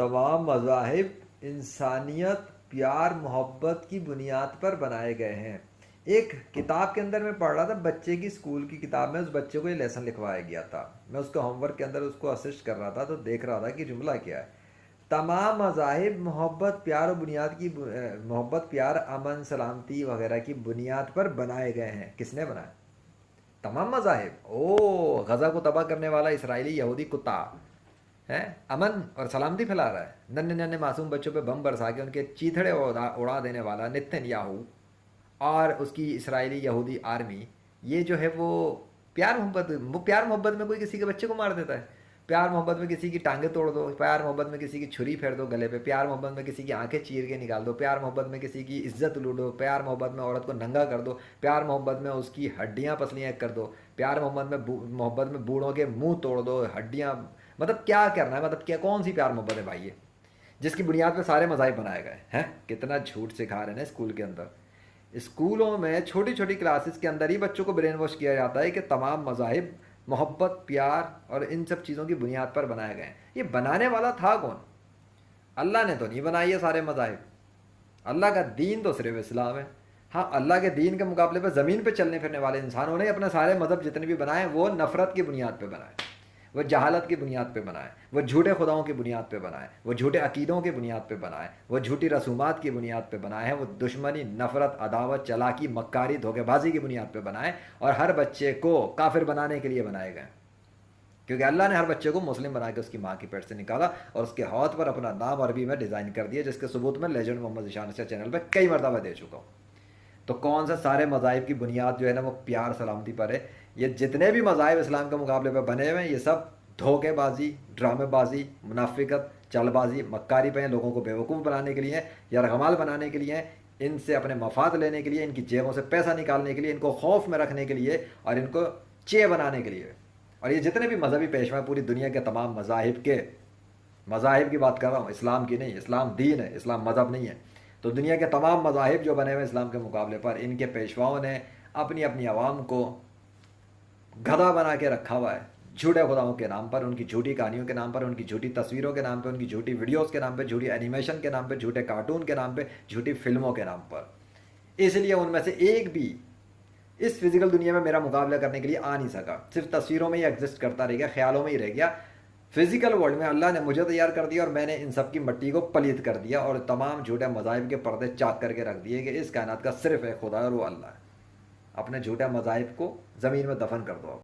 تمام مذاہب انسانیت پیار محبت کی بنیاد پر بنائے گئے ہیں. ایک کتاب کے اندر میں پڑھ رہا تھا، بچے کی اسکول کی کتاب میں اس بچے کو یہ لیسن لکھوایا گیا تھا. میں اس کے ہوم ورک کے اندر اس کو اسسٹ کر رہا تھا تو دیکھ رہا تھا کہ جملہ کیا ہے. تمام مذاہب محبت پیار و بنیاد کی محبت پیار امن سلامتی وغیرہ کی بنیاد پر بنائے گئے ہیں. کس نے بنائے؟ تمام مذاہب. غزہ کو تباہ کرنے والا اسرائیلی یہودی کتا ہے امن اور سلامتی پھیلا رہا ہے. ننے ننے معصوم بچوں پہ بم برسا کے ان کے چیتھڑے اڑا دینے والا نتن یاہو اور اس کی اسرائیلی یہودی آرمی، یہ جو ہے وہ پیار محبت میں کوئی کسی کے بچے کو مار دیتا ہے. پیار محبت میں کسی کی ٹانگیں توڑ دو، پیار محبت میں کسی کی چھری پھیر دو گلے پہ، پیار محبت میں کسی کی آنکھیں چیر کے نکال دو، پیار محبت میں کسی کی عزت لوٹو، پیار محبت میں عورت کو ننگا کر دو، پیار محبت میں اس کی ہڈیاں پسلیاں کر دو، پیار محبت میں بوڑھوں کے منہ توڑ دو، ہڈیاں. مطلب کیا کرنا ہے؟ مطلب کیا کون سی پیار محبت ہے بھائی یہ جس کی بنیاد پہ سارے مذاہب بنائے گئے ہیں؟ کتنا جھوٹ سکھا رہے ہیں اسکول کے اندر. اسکولوں میں چھوٹی چھوٹی کلاسز کے اندر ہی بچوں کو برین واش کیا جاتا ہے کہ تمام مذاہب محبت پیار اور ان سب چیزوں کی بنیاد پر بنائے گئے ہیں. یہ بنانے والا تھا کون؟ اللہ نے تو نہیں بنائی ہے سارے مذاہب. اللہ کا دین تو صرف اسلام ہے. ہاں، اللہ کے دین کے مقابلے پہ زمین پہ چلنے پھرنے والے انسانوں نے اپنے سارے مذہب جتنے بھی بنائے وہ نفرت کی بنیاد پہ بنائے، وہ جہالت کی بنیاد پہ بنائے، وہ جھوٹے خداؤں کی بنیاد پہ بنائے، وہ جھوٹے عقیدوں کی بنیاد پہ بنائے، وہ جھوٹی رسومات کی بنیاد پہ بنائے ہیں، وہ دشمنی نفرت عداوت چلاکی مکاری دھوکے بازی کی بنیاد پہ بنائے، اور ہر بچے کو کافر بنانے کے لیے بنائے گئے. کیونکہ اللہ نے ہر بچے کو مسلم بنا کے اس کی ماں کی پیٹ سے نکالا اور اس کے ہاتھ پر اپنا نام عربی میں ڈیزائن کر دیا، جس کے ثبوت میں لیجنڈ محمد ذیشان سے چینل پہ کئی مرتبہ دے چکا ہوں. تو کون سے سارے مذاہب کی بنیاد جو ہے نا وہ پیار سلامتی پر ہے. یہ جتنے بھی مذاہب اسلام کے مقابلے پہ بنے ہوئے ہیں یہ سب دھوکے بازی، ڈرامے بازی، منافقت، چل بازی، مکاری پہ ہیں، لوگوں کو بیوقوف بنانے کے لیے، یرغمال بنانے کے لیے، ان سے اپنے مفاد لینے کے لیے، ان کی جیبوں سے پیسہ نکالنے کے لیے، ان کو خوف میں رکھنے کے لیے اور ان کو چے بنانے کے لیے. اور یہ جتنے بھی مذہبی پیشوا پوری دنیا کے تمام مذاہب کی بات کر رہا ہوں، اسلام کی نہیں. اسلام دین ہے، اسلام مذہب نہیں ہے. تو دنیا کے تمام مذاہب جو بنے ہوئے اسلام کے مقابلے پر، ان کے پیشواؤں نے اپنی اپنی عوام کو گدھا بنا کے رکھا ہوا ہے، جھوٹے خداؤں کے نام پر، ان کی جھوٹی کہانیوں کے نام پر، ان کی جھوٹی تصویروں کے نام پہ، ان کی جھوٹی ویڈیوز کے نام پہ، جھوٹی اینیمیشن کے نام پہ، جھوٹے کارٹون کے نام پہ، جھوٹی فلموں کے نام پر. اس لیے ان میں سے ایک بھی اس فزیکل دنیا میں میرا مقابلہ کرنے کے لیے آ نہیں سکا، صرف تصویروں میں ہی ایگزسٹ کرتا رہ گیا، خیالوں میں ہی رہ گیا. فزیکل ورلڈ میں اللہ نے مجھے تیار کر دیا اور میں نے ان سب کی مٹی کو پلیت کر دیا اور تمام جھوٹے مذاہب کے پردے چاک کر کے رکھ دیے کہ اس کائنات کا صرف ایک خدا ہے اور وہ اللہ ہے. اپنے جھوٹے مذاہب کو زمین میں دفن کر دو.